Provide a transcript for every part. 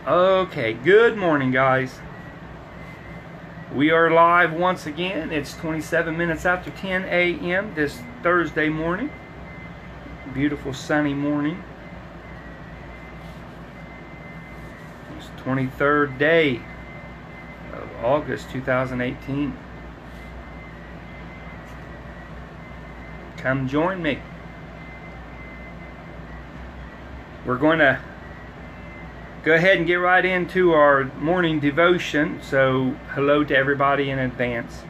Okay, good morning, guys. We are live once again. It's 27 minutes after 10 a.m. this Thursday morning. Beautiful sunny morning. It's 23rd day of August 2018. Come join me. We're going to go ahead and get right into our morning devotion. So hello to everybody in advance.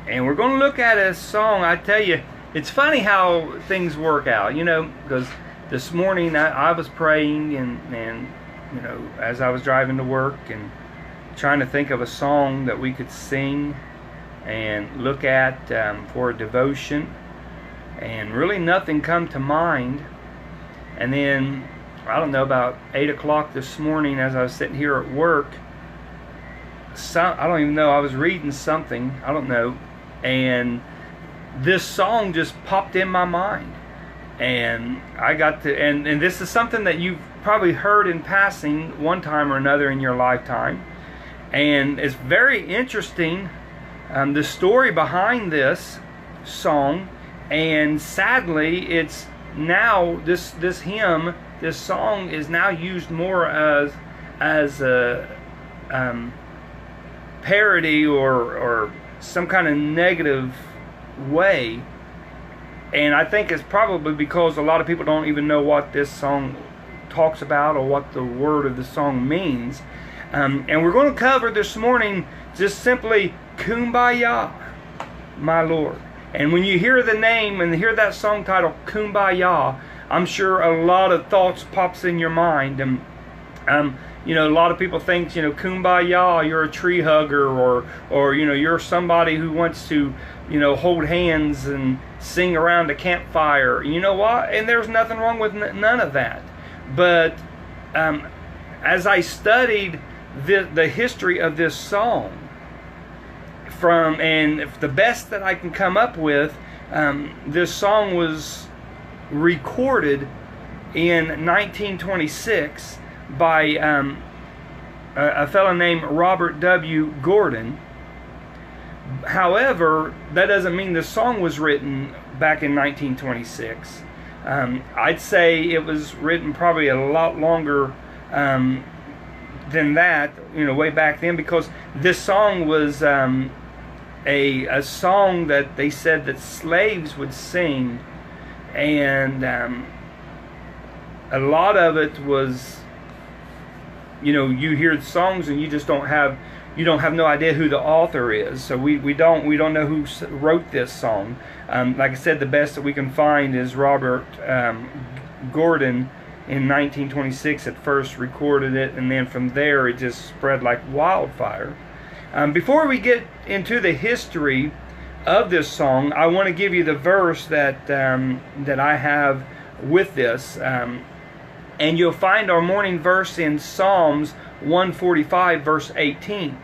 And we're going to look at a song. I tell you, it's funny how things work out, because this morning I was praying and as I was driving to work and trying to think of a song that we could sing and look at for a devotion, and really nothing come to mind. And then I don't know, about 8 o'clock this morning as I was sitting here at work, I don't even know, I was reading something, I don't know, and this song just popped in my mind. And I got to, and this is something that you've probably heard in passing one time or another in your lifetime. And it's very interesting, the story behind this song. And sadly, it's now, this hymn, this song is now used more as a parody or some kind of negative way. And I think it's probably because a lot of people don't even know what this song talks about or what the word of the song means. And we're going to cover this morning just simply Kumbaya, my Lord. And when you hear the name and hear that song title, Kumbaya, I'm sure a lot of thoughts pops in your mind. And a lot of people think, Kumbaya, you're a tree hugger, or you're somebody who wants to, hold hands and sing around a campfire. You know what? And there's nothing wrong with none of that. But as I studied the history of this song, and the best that I can come up with, this song was recorded in 1926 by a fellow named Robert W. Gordon. However, that doesn't mean the song was written back in 1926. I'd say it was written probably a lot longer than that, way back then, because this song was a song that they said that slaves would sing. And a lot of it was, you hear the songs and you just don't have no idea who the author is. So we don't know who wrote this song. Like I said, the best that we can find is Robert Gordon in 1926 at first recorded it, and then from there it just spread like wildfire. Before we get into the history of this song, I want to give you the verse that I have with this, and you'll find our morning verse in Psalms 145 verse 18,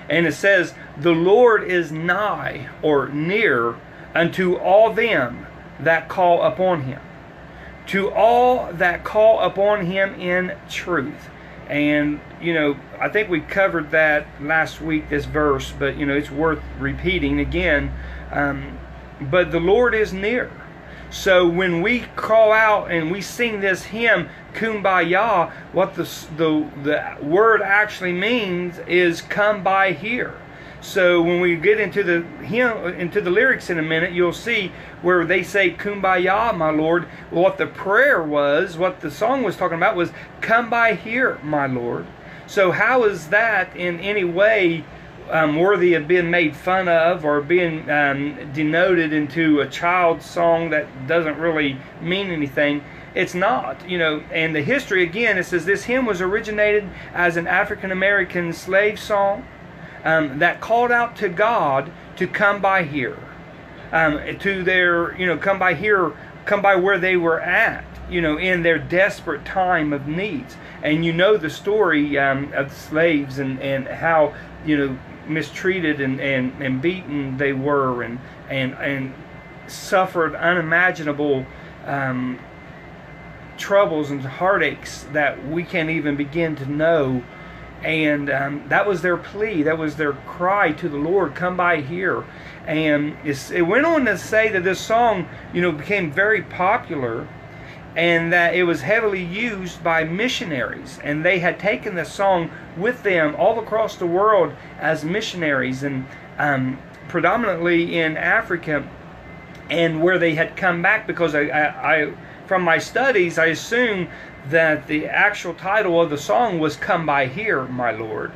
and it says, "The Lord is nigh," or near, "unto all them that call upon Him, to all that call upon Him in truth." And I think we covered that last week, this verse, but it's worth repeating again. But the Lord is near. So when we call out and we sing this hymn, Kumbaya, what the word actually means is "come by here." So when we get into the hymn, into the lyrics in a minute, you'll see where they say, "Kumbaya, my Lord." What the prayer was, what the song was talking about, was "come by here, my Lord." So how is that in any way worthy of being made fun of, or being denoted into a child's song that doesn't really mean anything? It's not, And the history, again, it says this hymn was originated as an African American slave song that called out to God to come by here, to their, come by here, come by where they were at, in their desperate time of needs. And the story of the slaves and how, mistreated and beaten they were, and suffered unimaginable troubles and heartaches that we can't even begin to know. And that was their plea. That was their cry to the Lord, come by here. And it went on to say that this song, became very popular, and that it was heavily used by missionaries. And they had taken the song with them all across the world as missionaries, and predominantly in Africa, and where they had come back, because I from my studies, I assume that the actual title of the song was Come By Here, My Lord,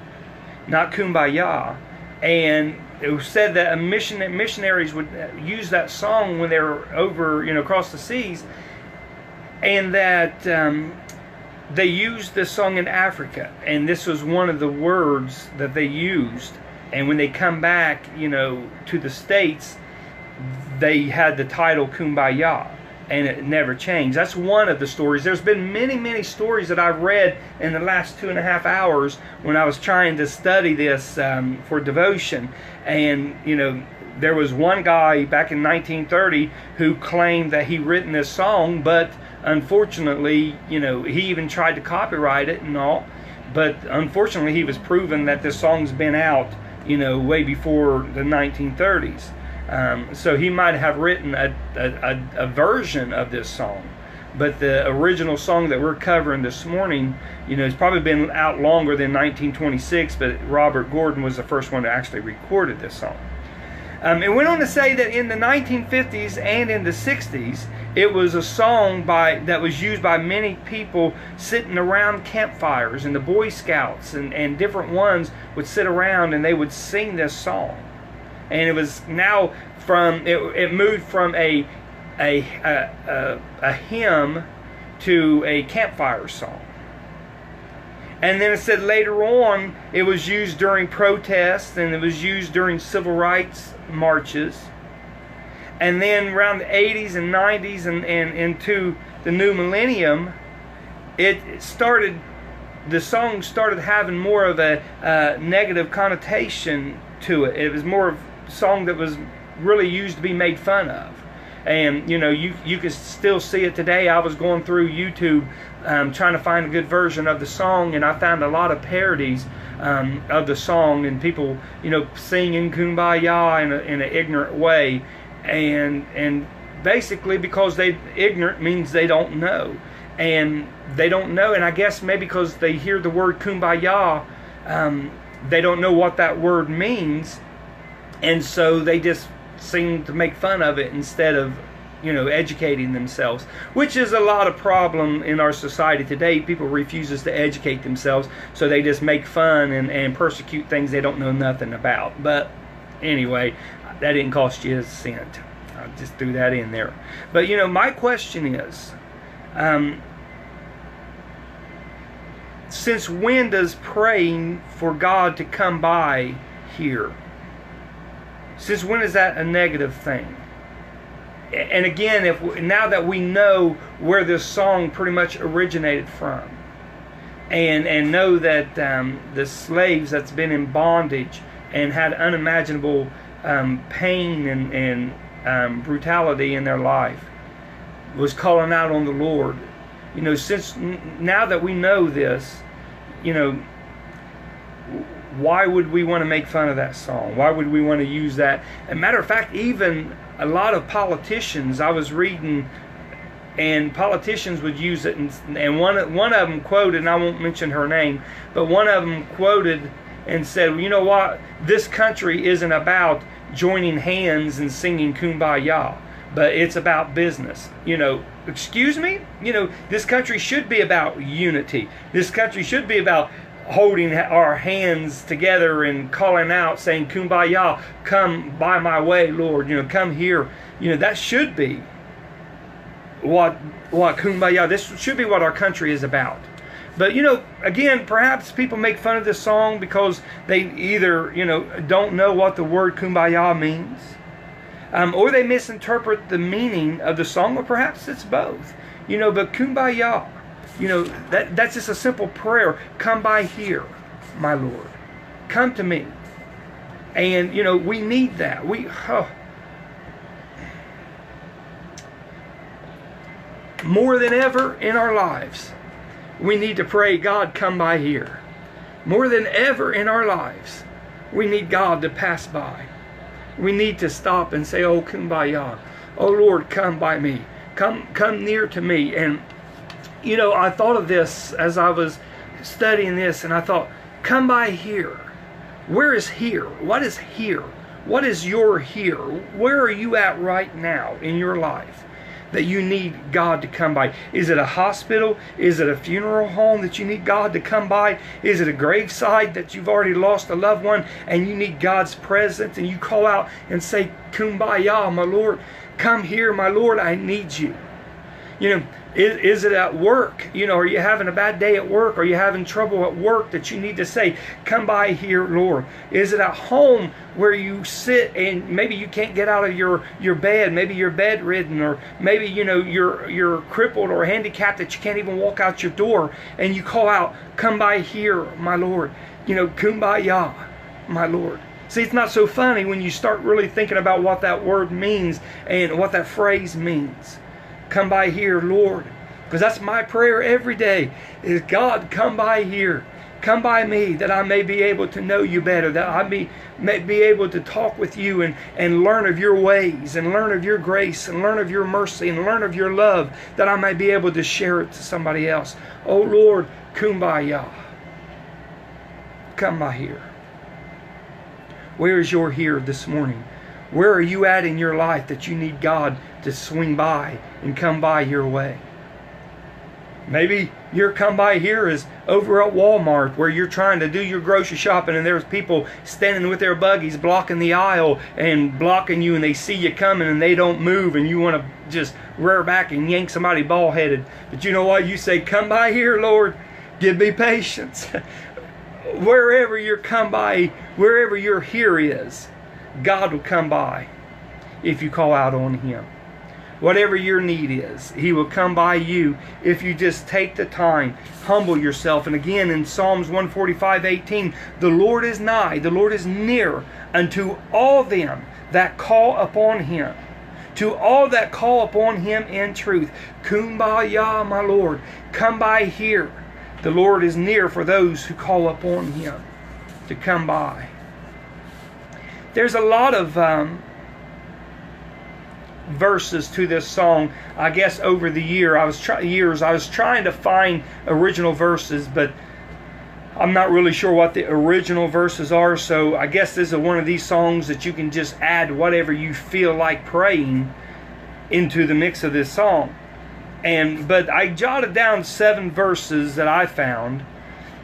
not Kumbaya. And it was said that missionaries would use that song when they were over, across the seas, and that they used this song in Africa, and this was one of the words that they used. And when they come back, to the States, they had the title Kumbaya, and it never changed. That's one of the stories. There's been many, many stories that I've read in the last 2.5 hours when I was trying to study this for devotion. And, there was one guy back in 1930 who claimed that he written this song, but unfortunately, he even tried to copyright it and all. But unfortunately, he was proven that this song's been out, way before the 1930s. So he might have written a version of this song, but the original song that we're covering this morning, it's probably been out longer than 1926, but Robert Gordon was the first one that actually recorded this song. It went on to say that in the 1950s and in the 60s, it was a song that was used by many people sitting around campfires, and the Boy Scouts and different ones would sit around and they would sing this song. And it was now it moved from a hymn to a campfire song. And then it said later on it was used during protests, and it was used during civil rights marches. And then around the 80s and 90s and into the new millennium, the song started having more of a negative connotation to it. It was more of a song that was really used to be made fun of. And you can still see it today. I was going through YouTube trying to find a good version of the song, and I found a lot of parodies of the song, and people singing Kumbaya in an ignorant way, and basically because they ignorant means they don't know, and they don't know, and I guess maybe because they hear the word Kumbaya, they don't know what that word means, and so they just seem to make fun of it instead of educating themselves, which is a lot of problem in our society today. People refuses to educate themselves, so they just make fun and persecute things they don't know nothing about. But anyway, that didn't cost you a cent. I just threw that in there. But my question is, since when does praying for God to come by here? Since when is that a negative thing? And again, now that we know where this song pretty much originated from, and know that the slaves that's been in bondage and had unimaginable pain and brutality in their life was calling out on the Lord, since now that we know this, why would we want to make fun of that song? Why would we want to use that? As a matter of fact, even a lot of politicians, I was reading, and politicians would use it, and one of them quoted, and I won't mention her name, but one of them quoted and said, well, you know what, this country isn't about joining hands and singing Kumbaya, but it's about business. Excuse me? This country should be about unity. This country should be about holding our hands together and calling out, saying, Kumbaya, come by my way, Lord, come here. That should be what Kumbaya, this should be what our country is about. But again, perhaps people make fun of this song because they either don't know what the word Kumbaya means, or they misinterpret the meaning of the song, or perhaps it's both. But Kumbaya, that's just a simple prayer. Come by here, my Lord. Come to me. And, we need that. More than ever in our lives, we need to pray, God, come by here. More than ever in our lives, we need God to pass by. We need to stop and say, oh, Kumbaya. Oh, Lord, come by me. Come near to me. And, you know, I thought of this as I was studying this, and I thought, come by here. Where is here? What is here? What is your here? Where are you at right now in your life that you need God to come by? Is it a hospital? Is it a funeral home that you need God to come by? Is it a graveside that you've already lost a loved one and you need God's presence, and you call out and say, Kumbaya, my Lord, come here, my Lord, I need you. You know, is it at work? You know, are you having a bad day at work? Are you having trouble at work that you need to say, come by here, Lord? Is it at home where you sit and maybe you can't get out of your bed? Maybe you're bedridden, or maybe, you know, you're crippled or handicapped that you can't even walk out your door, and you call out, come by here, my Lord. You know, Kumbaya, my Lord. See, it's not so funny when you start really thinking about what that word means and what that phrase means. Come by here, Lord. Because that's my prayer every day, is God, come by here. Come by me, that I may be able to know you better, that I may be able to talk with you and learn of your ways, and learn of your grace, and learn of your mercy, and learn of your love, that I may be able to share it to somebody else. Oh Lord, Kumbaya. Come by here. Where is your here this morning? Where are you at in your life that you need God to swing by and come by your way? Maybe your come by here is over at Walmart, where you're trying to do your grocery shopping, and there's people standing with their buggies blocking the aisle and blocking you, and they see you coming and they don't move, and you want to just rear back and yank somebody bald-headed. But you know what? You say, come by here, Lord. Give me patience. Wherever your come by, wherever your here is, God will come by if you call out on Him. Whatever your need is, He will come by you if you just take the time, humble yourself. And again, in Psalms 145:18, the Lord is nigh, the Lord is near unto all them that call upon Him. To all that call upon Him in truth. Kumbaya, my Lord, come by here. The Lord is near for those who call upon Him to come by. There's a lot of verses to this song. I guess over the years I was trying to find original verses, but I'm not really sure what the original verses are. So I guess this is one of these songs that you can just add whatever you feel like praying into the mix of this song. But I jotted down 7 verses that I found,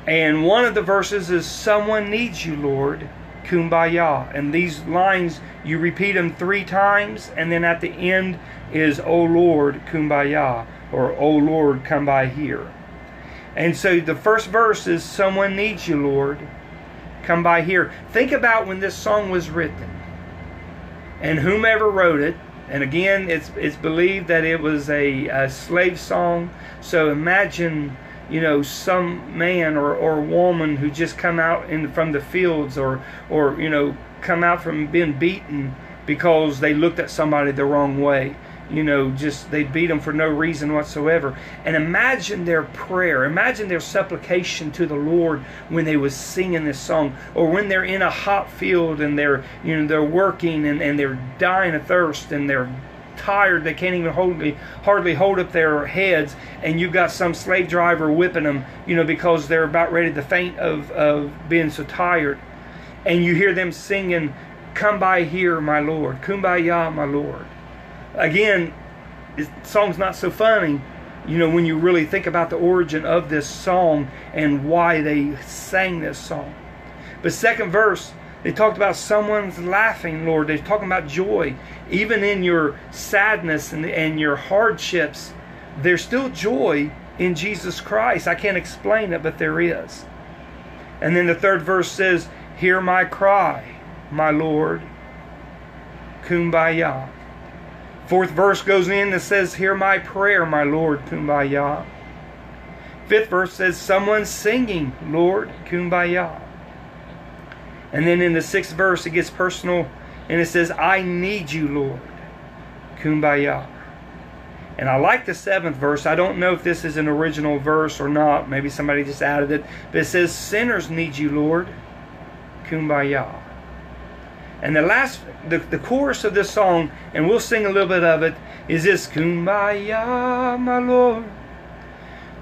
and one of the verses is, someone needs you, Lord, Kumbaya. And these lines, you repeat them 3 times, and then at the end is, oh Lord, Kumbaya, or oh Lord, come by here. And so the first verse is, someone needs you, Lord, come by here. Think about when this song was written and whomever wrote it. And again, it's believed that it was a slave song. So imagine, you know, some man or woman who just come out from the fields, or you know, come out from being beaten because they looked at somebody the wrong way. You know, just they beat them for no reason whatsoever. And imagine their prayer, imagine their supplication to the Lord when they was singing this song, or when they're in a hot field and they're working and they're dying of thirst and they're tired, they can't even hardly hold up their heads, and you've got some slave driver whipping them, you know, because they're about ready to faint of being so tired. And you hear them singing, come by here, my Lord, Kumbaya, my Lord. Again, the song's not so funny, you know, when you really think about the origin of this song and why they sang this song. But second verse, they talked about someone's laughing, Lord. They're talking about joy. Even in your sadness and your hardships, there's still joy in Jesus Christ. I can't explain it, but there is. And then the third verse says, hear my cry, my Lord, Kumbaya. Fourth verse goes in and says, hear my prayer, my Lord, Kumbaya. Fifth verse says, someone's singing, Lord, Kumbaya. And then in the 6th verse, it gets personal, and it says, I need you, Lord, Kumbaya. And I like the 7th verse. I don't know if this is an original verse or not. Maybe somebody just added it. But it says, sinners need you, Lord. Kumbaya. And the chorus of this song, and we'll sing a little bit of it, is this: Kumbaya, my Lord.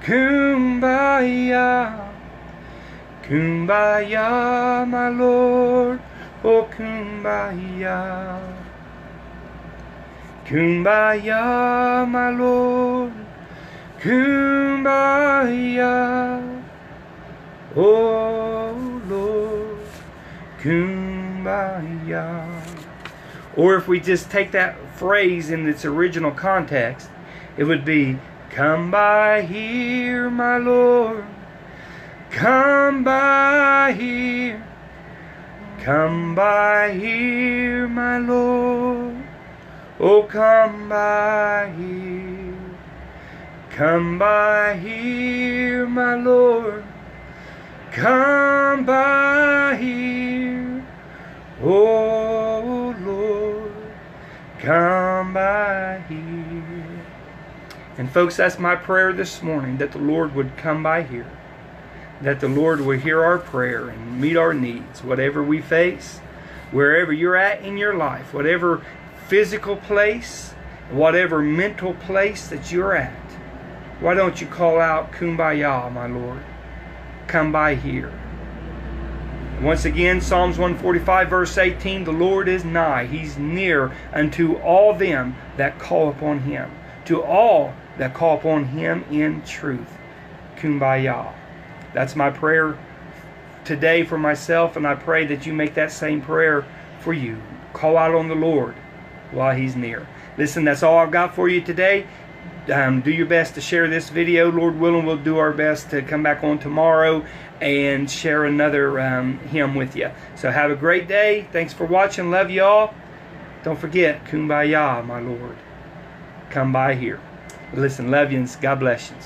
Kumbaya. Kumbaya, my Lord. Oh, Kumbaya. Kumbaya, my Lord. Kumbaya. Oh, Lord. Kumbaya. Or if we just take that phrase in its original context, it would be, come by here, my Lord. Come by here. Come by here, my Lord. Oh, come by here. Come by here, my Lord. Come by here. Oh, Lord. Come by here. And folks, that's my prayer this morning, that the Lord would come by here. That the Lord will hear our prayer and meet our needs, whatever we face, wherever you're at in your life, whatever physical place, whatever mental place that you're at. Why don't you call out, Kumbaya, my Lord? Come by here. Once again, Psalms 145 verse 18, the Lord is nigh. He's near unto all them that call upon Him. To all that call upon Him in truth. Kumbaya. That's my prayer today for myself, and I pray that you make that same prayer for you. Call out on the Lord while He's near. Listen, that's all I've got for you today. Do your best to share this video. Lord willing, we'll do our best to come back on tomorrow and share another hymn with you. So have a great day. Thanks for watching. Love you all. Don't forget, Kumbaya, my Lord. Come by here. Listen, love you, and God bless you.